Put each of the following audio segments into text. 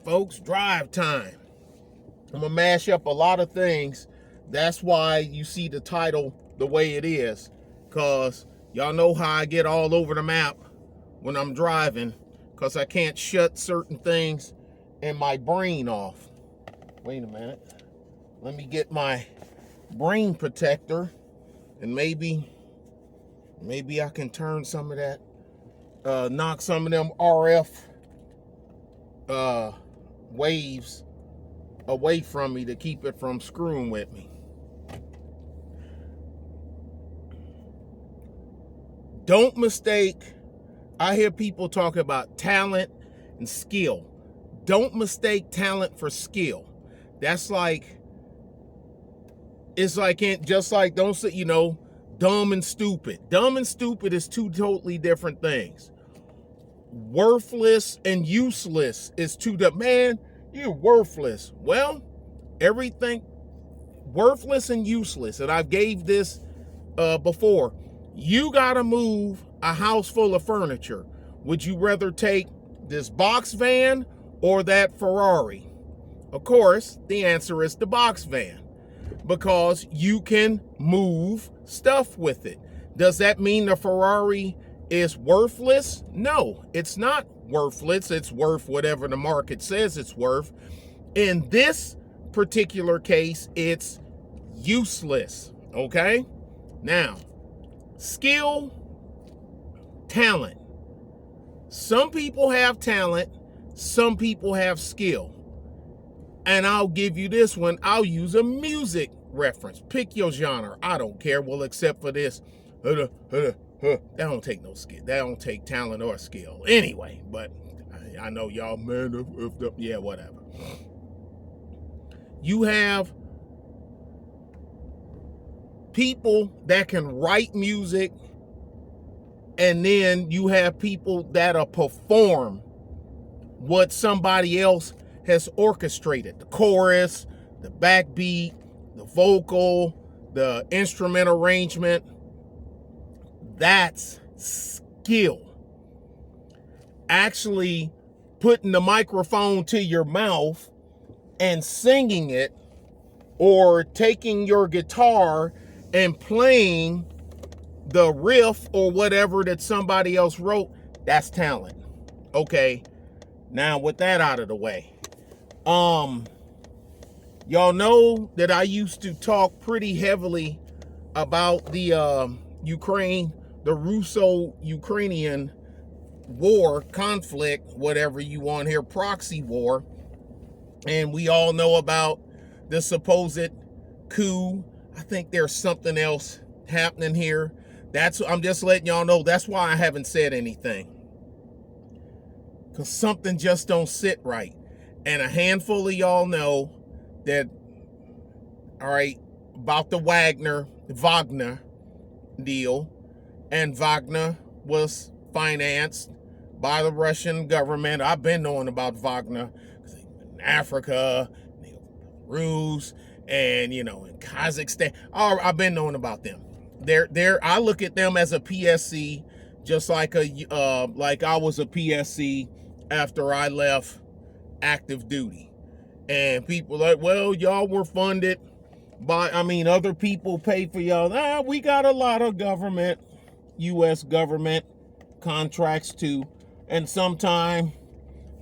folks, drive time. I'm gonna mash up a lot of things. That's why you see the title the way it is, because y'all know how I get all over the map when I'm driving, because I can't shut certain things in my brain off. Wait a minute. Let me get my brain protector, and maybe I can turn some of that, knock some of them RF waves away from me to keep it from screwing with me. Don't mistake, I hear people talk about talent and skill. Don't mistake talent for skill. That's like, it's like, just like, don't say, you know, dumb and stupid. Dumb and stupid is two totally different things. Worthless and useless is two different. Man, you're worthless. Well, everything, worthless and useless, and I've gave this before. You gotta move a house full of furniture. Would you rather take this box van or that Ferrari? Of course, the answer is the box van, because you can move stuff with it. Does that mean the Ferrari is worthless? No, it's not worthless. It's worth whatever the market says it's worth. In this particular case, it's useless. Okay? Now, skill, talent. Some people have talent, some people have skill. And I'll give you this one. I'll use a music reference. Pick your genre. I don't care. Well, except for this. That don't take no skill. That don't take talent or skill. Anyway, but I know y'all, man, yeah, whatever. You have people that can write music, and then you have people that'll perform what somebody else has orchestrated. The chorus, the backbeat, the vocal, the instrument arrangement. That's skill. Actually putting the microphone to your mouth and singing it, or taking your guitar and playing the riff or whatever that somebody else wrote, that's talent. Okay, now with that out of the way, y'all know that I used to talk pretty heavily about the Ukraine, the Russo-Ukrainian war, conflict, whatever you want here, proxy war. And we all know about the supposed coup. I think there's something else happening here. I'm just letting y'all know, that's why I haven't said anything, because something just don't sit right. And a handful of y'all know that, all right, about the Wagner deal. And Wagner was financed by the Russian government. I've been knowing about Wagner in Africa, Belarus, and in Kazakhstan. I've been knowing about them. I look at them as a PSC, just like I was a PSC after I left active duty. And people like, well, y'all were funded by, other people pay for y'all. We got a lot of government, U.S. government contracts too. And sometime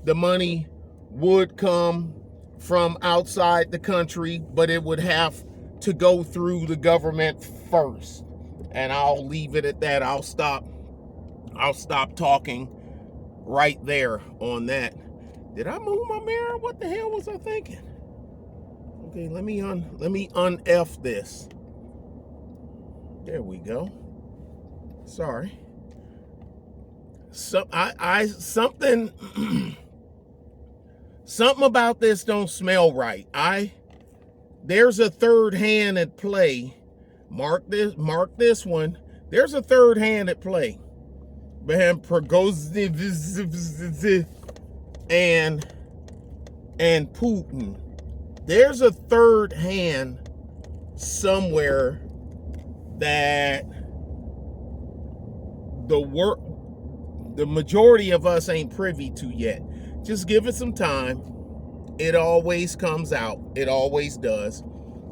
the money would come from outside the country, but it would have to go through the government first. And I'll leave it at that. I'll stop talking right there on that. Did I move my mirror? What the hell was I thinking? Okay, let me un-F this. There we go. Sorry. Something about this don't smell right. There's a third hand at play. Mark this one. There's a third hand at play. And Putin. There's a third hand somewhere that the majority of us ain't privy to yet. Just give it some time. It always comes out. It always does.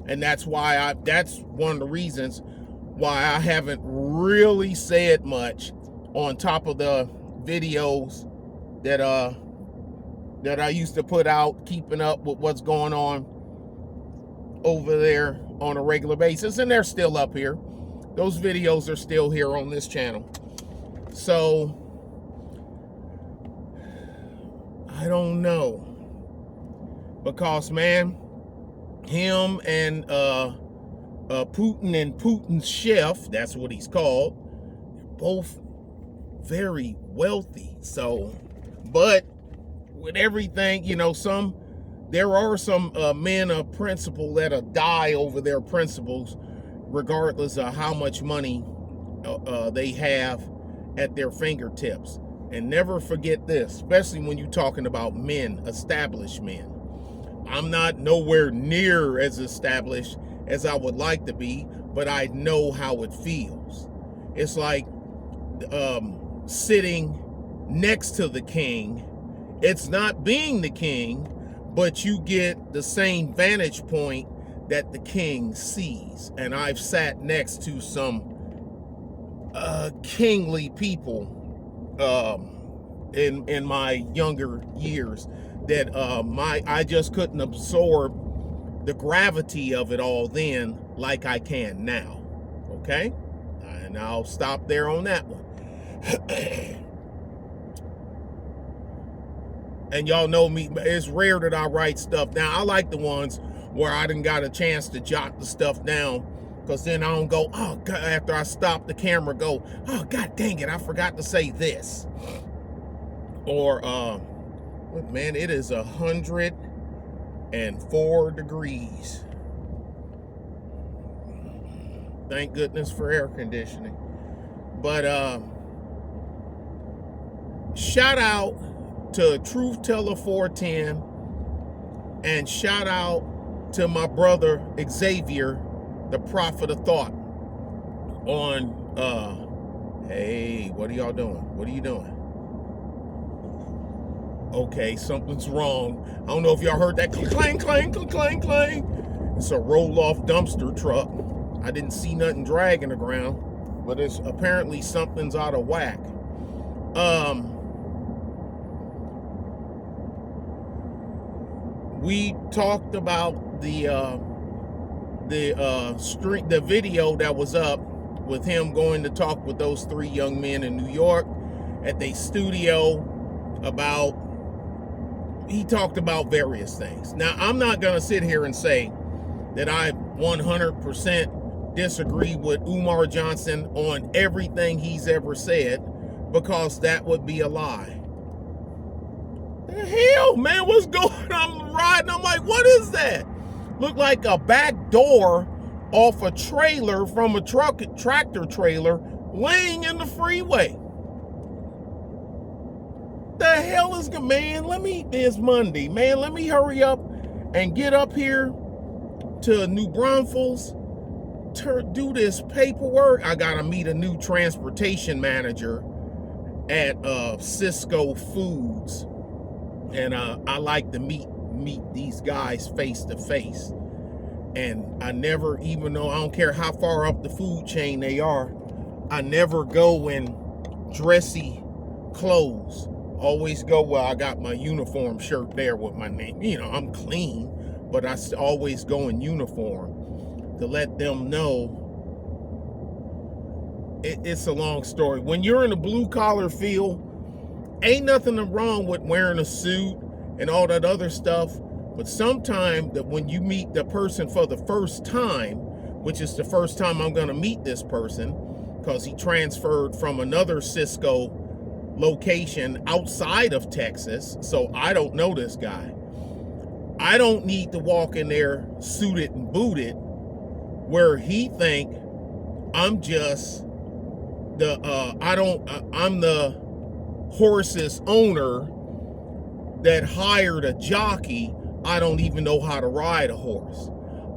And that's why that's one of the reasons why I haven't really said much on top of the videos that I used to put out, keeping up with what's going on over there on a regular basis. And they're still up here. Those videos are still here on this channel. So I don't know. Because, man, him and Putin and Putin's chef, that's what he's called, they're both very wealthy. So, but with everything, you know, there are some men of principle that'll die over their principles, regardless of how much money they have at their fingertips. And never forget this, especially when you're talking about men, established men. I'm not nowhere near as established as I would like to be, but I know how it feels. It's like sitting next to the king. It's not being the king, but you get the same vantage point that the king sees. And I've sat next to some kingly people in my younger years that I just couldn't absorb the gravity of it all then like I can now. Okay? And I'll stop there on that one. And y'all know me, it's rare that I write stuff down. I like the ones where I done got a chance to jot the stuff down, because then I don't go, oh God, after I stop the camera, go, oh God dang it, I forgot to say this. Or man, it is 104 degrees. Thank goodness for air conditioning. But shout out to Truth Teller 410, and shout out to my brother Xavier, the prophet of thought, on hey, what are y'all doing? What are you doing? Okay, something's wrong. I don't know if y'all heard that clang, clang, clang, clang. It's a roll-off dumpster truck. I didn't see nothing dragging the ground, but it's apparently something's out of whack. We talked about the video that was up with him going to talk with those 3 young men in New York at their studio about. He talked about various things. Now, I'm not going to sit here and say that I 100% disagree with Umar Johnson on everything he's ever said, because that would be a lie. The hell, man, what's going on? I'm riding, I'm like, what is that? Looked like a back door off a trailer from a tractor trailer laying in the freeway. The hell is good, man? It's Monday, man. Let me hurry up and get up here to New Braunfels, do this paperwork. I gotta meet a new transportation manager at Cisco Foods, and I like to meet these guys face to face. And I never, even though I don't care how far up the food chain they are, I never go in dressy clothes. Always go, well, I got my uniform shirt there with my name. You know, I'm clean, but I always go in uniform to let them know. It's a long story. When you're in a blue collar field, ain't nothing wrong with wearing a suit and all that other stuff. But sometimes that when you meet the person for the first time, which is the first time I'm going to meet this person, because he transferred from another Cisco location outside of Texas, so I don't know this guy. I don't need to walk in there suited and booted where he think I'm just I'm the horse's owner that hired a jockey. I don't even know how to ride a horse.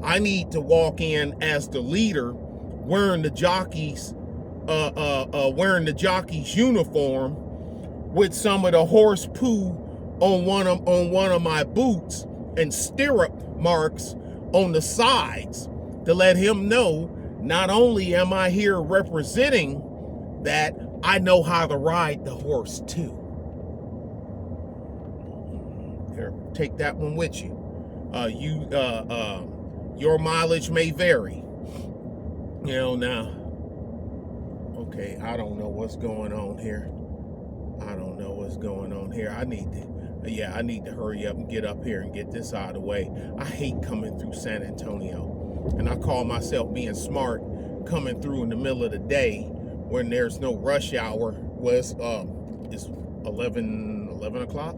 I need to walk in as the leader, wearing the jockey's uniform, with some of the horse poo on one of my boots, and stirrup marks on the sides to let him know not only am I here representing that, I know how to ride the horse too. Here, take that one with you. Your mileage may vary. Now, okay, I don't know what's going on here. I need to hurry up and get up here and get this out of the way. I hate coming through San Antonio, and I call myself being smart coming through in the middle of the day when there's no rush hour. It's 11 o'clock,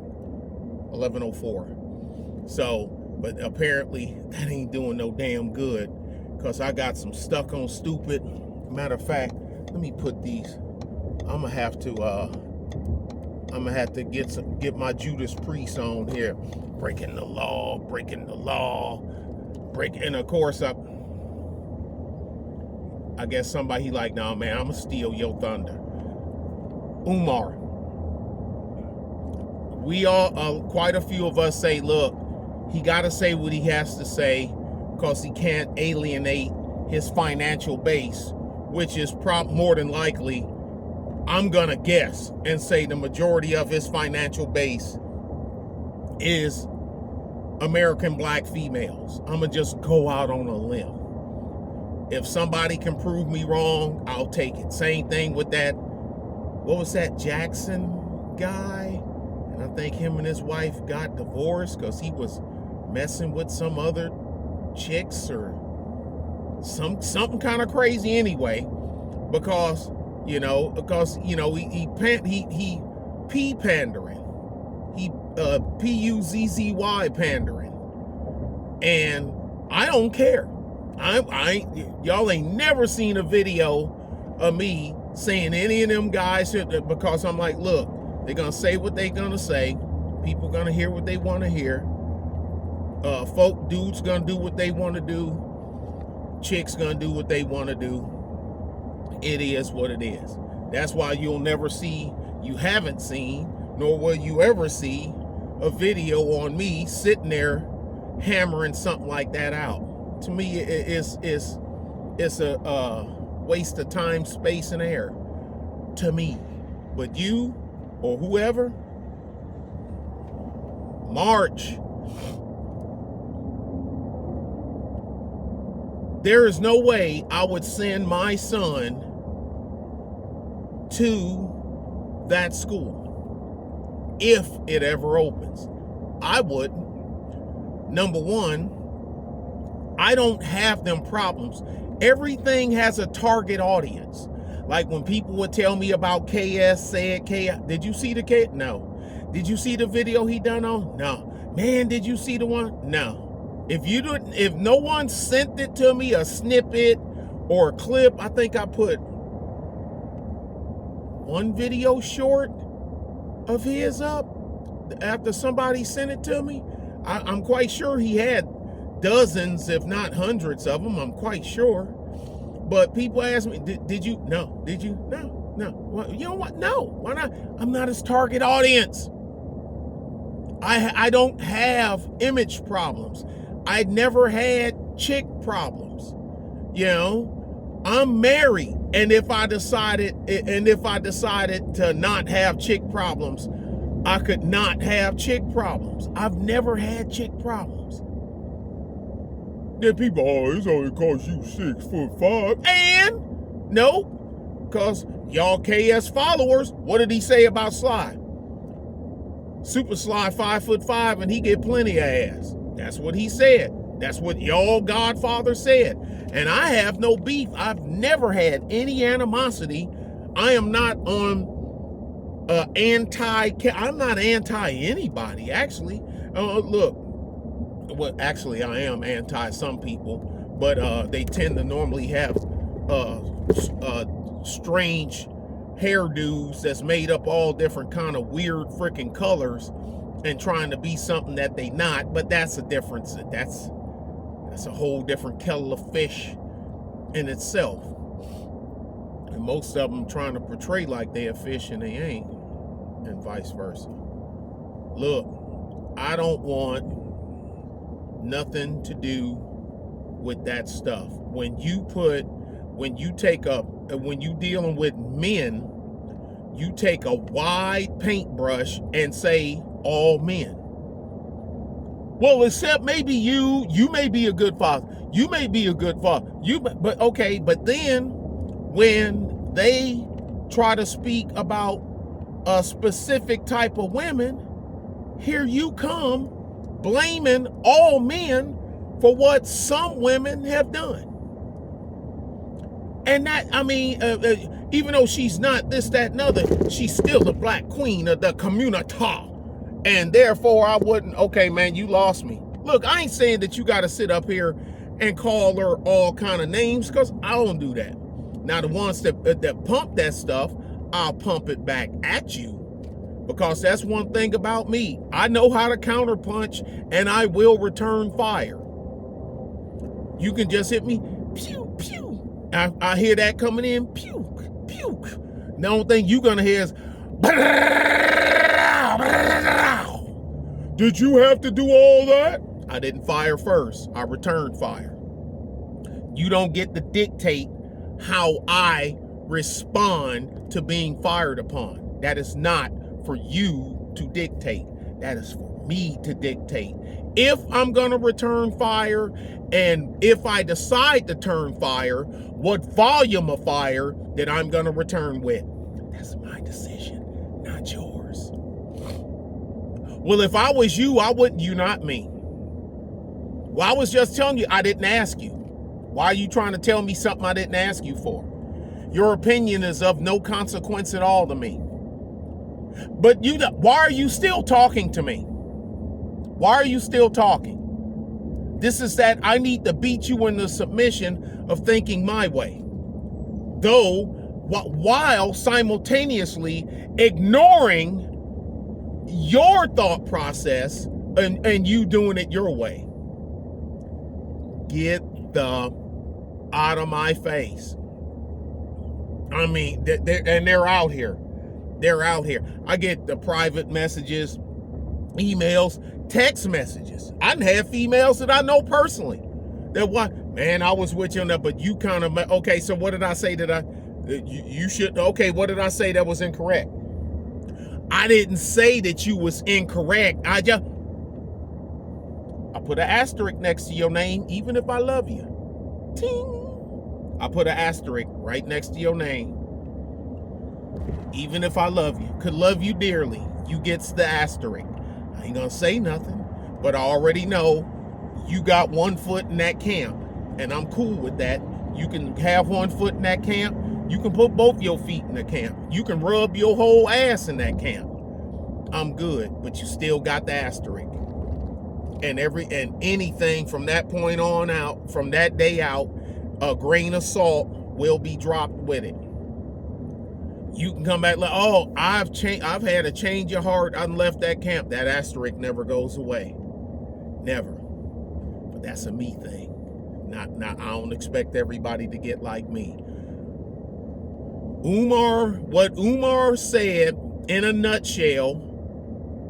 11:04. So, but apparently that ain't doing no damn good, because I got some stuck on stupid. Matter of fact, let me put these. I'm gonna have to get my Judas Priest on here. Breaking the law. And of course, I guess somebody like, nah, man, I'm gonna steal your thunder. Umar. We all, quite a few of us say, look, he gotta say what he has to say, because he can't alienate his financial base, which is more than likely, I'm gonna guess and say the majority of his financial base is American black females. I'm gonna just go out on a limb. If somebody can prove me wrong, I'll take it. Same thing with that, what was that Jackson guy? And I think him and his wife got divorced because he was messing with some other chicks or something kind of crazy anyway, because he pandering. He P-U-Z-Z-Y pandering. And I don't care. Y'all ain't never seen a video of me saying any of them guys, because I'm like, look, they're gonna say what they're gonna say. People gonna hear what they want to hear. Dudes gonna do what they want to do. Chicks gonna do what they want to do. It is what it is. That's why you haven't seen, nor will you ever see, a video on me sitting there hammering something like that out. To me, it's a waste of time, space, and air. To me. But you, or whoever, march. There is no way I would send my son to that school if it ever opens. I wouldn't. Number one, I don't have them problems. Everything has a target audience. Like when people would tell me about KS, did you see the KS? No. Did you see the video he done on? No. Man, did you see the one? No. If no one sent it to me, a snippet or a clip, I think I put one video short of his up after somebody sent it to me. I'm quite sure he had dozens, if not hundreds of them. I'm quite sure. But people ask me, did you? No. Did you? No. No. Well, you know what? No. Why not? I'm not his target audience. I don't have image problems. I never had chick problems. I'm married, and if I decided to not have chick problems, I could not have chick problems. I've never had chick problems. Then people, it's only cause you 6'5", and no, cause y'all KS followers. What did he say about Sly? Super Sly 5'5", and he get plenty of ass. That's what he said. That's what y'all Godfather said. And I have no beef. I've never had any animosity. I am not on I'm not anti anybody, actually. Look, well, actually, I am anti some people, but they tend to normally have strange hairdos that's made up all different kind of weird freaking colors and trying to be something that they not. But that's a difference. That's a whole different kettle of fish in itself. And most of them trying to portray like they a fish and they ain't, and vice versa. Look, I don't want nothing to do with that stuff. When you dealing with men, you take a wide paintbrush and say all men. Well, except maybe you may be a good father. You may be a good father. But okay, but then when they try to speak about a specific type of women, here you come blaming all men for what some women have done. And that, I mean, even though she's not this, that, and other, she's still the black queen of the community. And therefore, I wouldn't, okay, man, you lost me. Look, I ain't saying that you got to sit up here and call her all kind of names, because I don't do that. Now, the ones that pump that stuff, I'll pump it back at you, because that's one thing about me. I know how to counterpunch, and I will return fire. You can just hit me, pew, pew. I hear that coming in, puke, puke. The only thing you're going to hear is, did you have to do all that? I didn't fire first. I returned fire. You don't get to dictate how I respond to being fired upon. That is not for you to dictate. That is for me to dictate. If I'm going to return fire, and if I decide to turn fire, what volume of fire that I'm going to return with. That's my decision, not yours. Well, if I was you, why wouldn't you not me? Well, I was just telling you I didn't ask you. Why are you trying to tell me something I didn't ask you for? Your opinion is of no consequence at all to me. But why are you still talking to me? Why are you still talking? This is that I need to beat you in the submission of thinking my way. Though, while simultaneously ignoring your thought process and you doing it your way. Get the out of my face. I mean, they're out here. They're out here. I get the private messages, emails, text messages. I have females that I know personally. That what, man, I was with you on that, but you kind of, okay, so what did I say that you should, okay, what did I say that was incorrect? I didn't say that you was incorrect. I put an asterisk next to your name, even if I love you. Ting. I put an asterisk right next to your name. Even if I love you, could love you dearly, you gets the asterisk. I ain't gonna say nothing, but I already know you got 1 foot in that camp, and I'm cool with that. You can have 1 foot in that camp. You can put both your feet in the camp. You can rub your whole ass in that camp. I'm good, but you still got the asterisk. And anything from that point on out, from that day out, a grain of salt will be dropped with it. You can come back like, oh, I've had a change of heart. I left that camp. That asterisk never goes away. Never. But that's a me thing. Not I don't expect everybody to get like me. What Umar said in a nutshell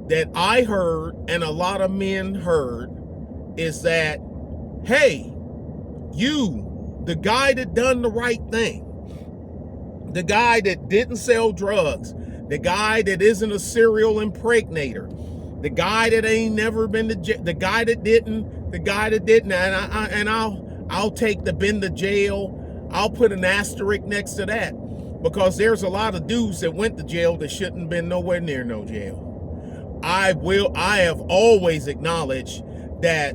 that I heard and a lot of men heard is that, hey, you, the guy that done the right thing, the guy that didn't sell drugs, the guy that isn't a serial impregnator, the guy that ain't never been to jail, the guy that didn't, and I'll take the been to jail. I'll put an asterisk next to that, because there's a lot of dudes that went to jail that shouldn't have been nowhere near no jail. I have always acknowledged that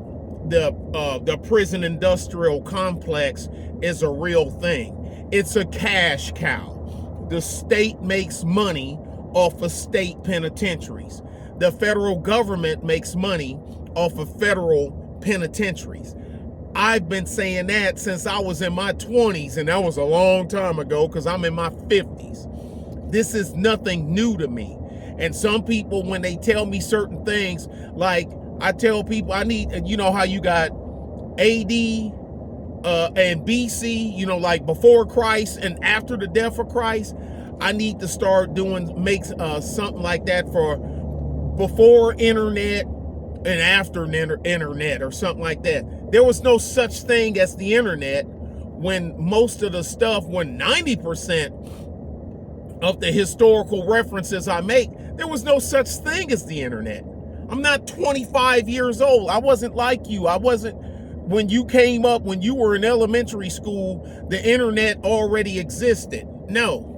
the prison industrial complex is a real thing. It's a cash cow. The state makes money off of state penitentiaries. The federal government makes money off of federal penitentiaries. I've been saying that since I was in my 20s, and that was a long time ago because I'm in my 50s. This is nothing new to me. And some people, when they tell me certain things, like I tell people I need, you know how you got AD and BC, you know, like before Christ and after the death of Christ, I need to start doing, make something like that for before internet, an after internet or something like that. There was no such thing as the internet when most of the stuff, when 90% of the historical references I make, there was no such thing as the internet. I'm not 25 years old. I wasn't like you. I wasn't, when you came up, when you were in elementary school, the internet already existed. No.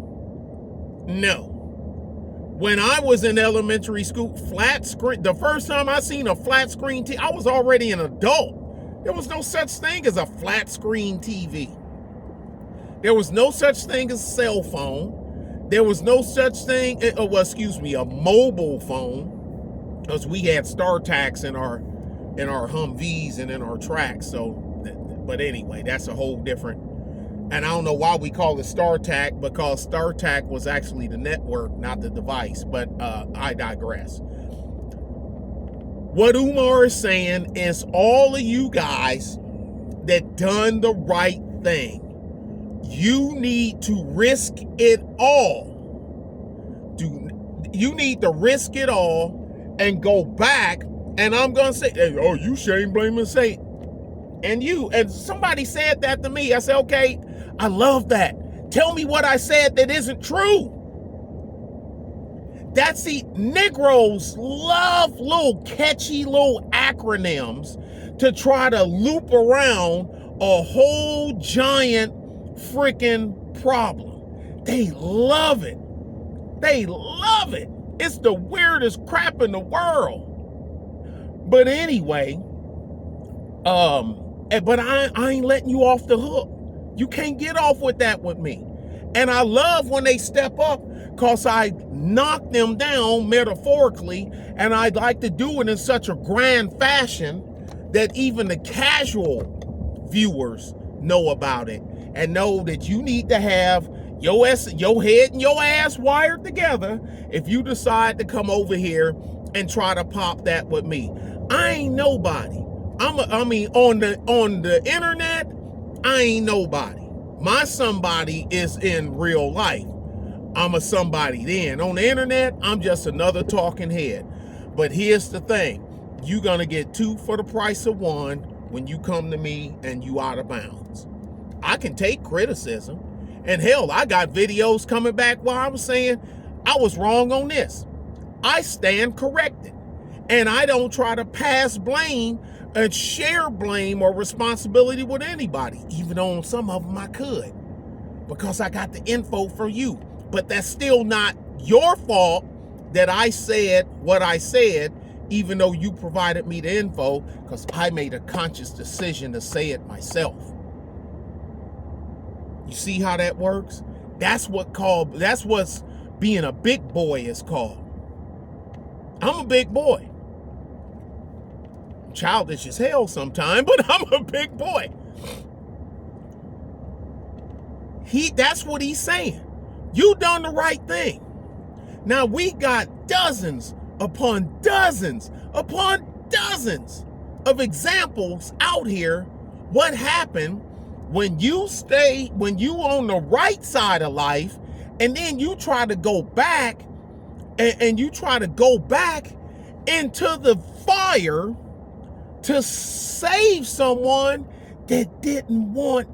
When I was in elementary school, flat screen, the first time I seen a flat screen TV, I was already an adult. There was no such thing as a flat screen TV. There was no such thing as a cell phone. There was no such thing, a mobile phone, because we had StarTACs in our Humvees and in our tracks. So, but anyway, that's a whole different. And I don't know why we call it StarTAC, because StarTAC was actually the network, not the device. But I digress. What Umar is saying is, all of you guys that done the right thing, you need to risk it all. You need to risk it all and go back. And I'm going to say, hey, oh, you shame, blame, and Satan. And somebody said that to me. I said, okay, I love that. Tell me what I said that isn't true. That's the Negroes love little catchy little acronyms to try to loop around a whole giant freaking problem. They love it. They love it. It's the weirdest crap in the world. But anyway, but I ain't letting you off the hook. You can't get off with that with me. And I love when they step up, because I knock them down metaphorically, and I'd like to do it in such a grand fashion that even the casual viewers know about it and know that you need to have your head and your ass wired together if you decide to come over here and try to pop that with me. I ain't nobody. On the internet, I ain't nobody. My somebody is in real life. I'm a somebody then. On the internet, I'm just another talking head. But here's the thing. You're going to get two for the price of one when you come to me and you out of bounds. I can take criticism. And hell, I got videos coming back where I was saying I was wrong on this. I stand corrected. And I don't try to pass blame and share blame or responsibility with anybody, even though on some of them I could, because I got the info for you. But that's still not your fault that I said what I said, even though you provided me the info, because I made a conscious decision to say it myself. You see how that works? That's what's being a big boy is called. I'm a big boy. Childish as hell sometimes, but I'm a big boy. That's what he's saying. You done the right thing. Now we got dozens upon dozens upon dozens of examples out here. What happened when you on the right side of life, and then you try to go back and you try to go back into the fire to save someone that didn't want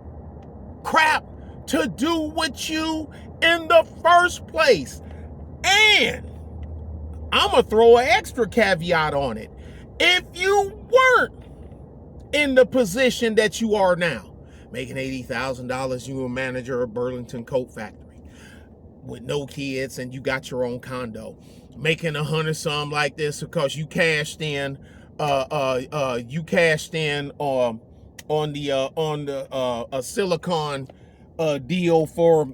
crap to do with you in the first place. And I'm going to throw an extra caveat on it. If you weren't in the position that you are now, making $80,000, you were a manager of Burlington Coat Factory with no kids, and you got your own condo, making 100 some like this because you cashed in on a silicon deal for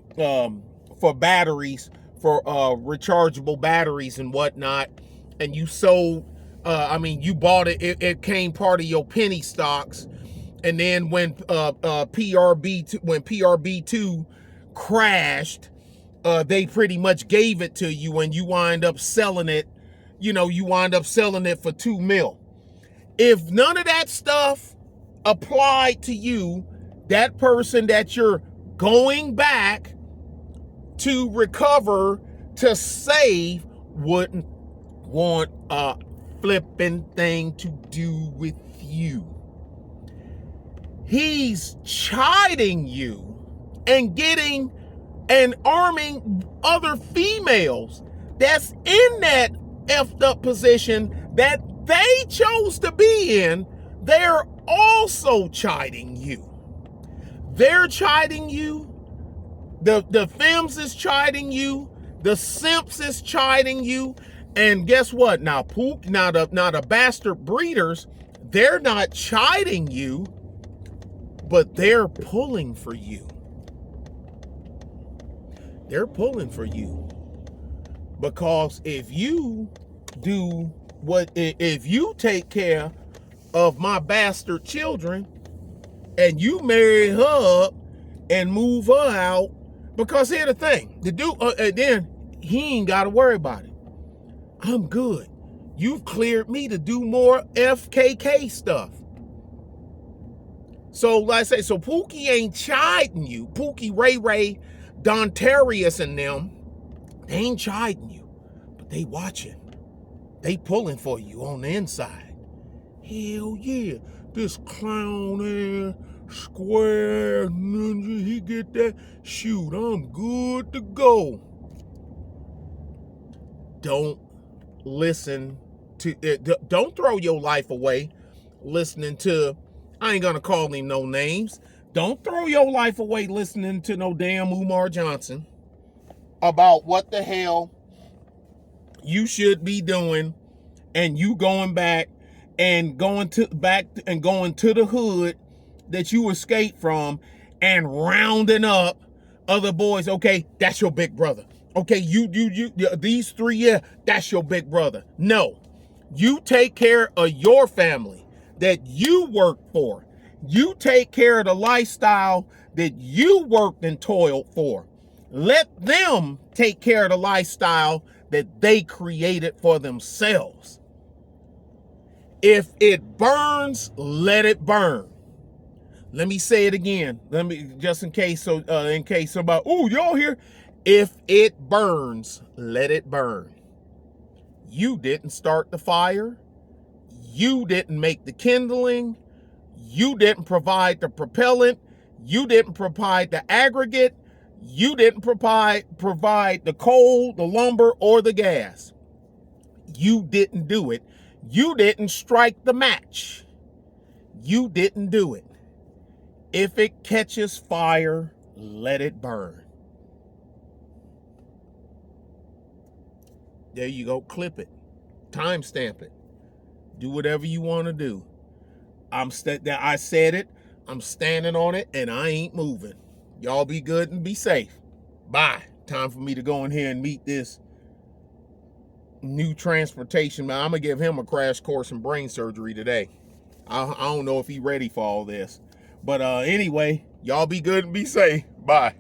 batteries, for rechargeable batteries and whatnot, and you sold. You bought it. It came part of your penny stocks, and then when PRB2 crashed, they pretty much gave it to you, and you wind up selling it. You wind up selling it for $2 million. If none of that stuff applied to you, that person that you're going back to recover, to save, wouldn't want a flipping thing to do with you. He's chiding you and getting and arming other females that's in that effed up position that they chose to be in. They're also chiding you. They're chiding you. The femmes is chiding you. The simps is chiding you. And guess what? Now, the bastard breeders, they're not chiding you, but they're pulling for you. They're pulling for you. Because if you take care of my bastard children and you marry her up and move her out, because here's the thing, the dude, then he ain't got to worry about it. I'm good. You've cleared me to do more FKK stuff. So, like I say, so Pookie ain't chiding you. Pookie, Ray, Dontarius and them, they ain't chiding you, but they watching. They pulling for you on the inside. Hell yeah, this clown ass square ninja, he get that, shoot, I'm good to go. Don't listen to it. Don't throw your life away listening to, I ain't gonna call him no names. Don't throw your life away listening to no damn Umar Johnson about what the hell you should be doing, and you going back going to the hood that you escaped from and rounding up other boys. Okay, that's your big brother. Okay, you these three, yeah, that's your big brother. No, you take care of your family that you work for. You take care of the lifestyle that you worked and toiled for. Let them take care of the lifestyle that they created for themselves. If it burns, let it burn. Let me say it again. Just in case somebody, oh, y'all here. If it burns, let it burn. You didn't start the fire. You didn't make the kindling. You didn't provide the propellant. You didn't provide the aggregate. You didn't provide the coal, the lumber, or the gas. You didn't do it. You didn't strike the match. You didn't do it. If it catches fire, let it burn. There you go. Clip it. Timestamp it. Do whatever you want to do. I said it. I'm standing on it, and I ain't moving. Y'all be good and be safe. Bye. Time for me to go in here and meet this new transportation man. I'm going to give him a crash course in brain surgery today. I don't know if he's ready for all this. But anyway, y'all be good and be safe. Bye.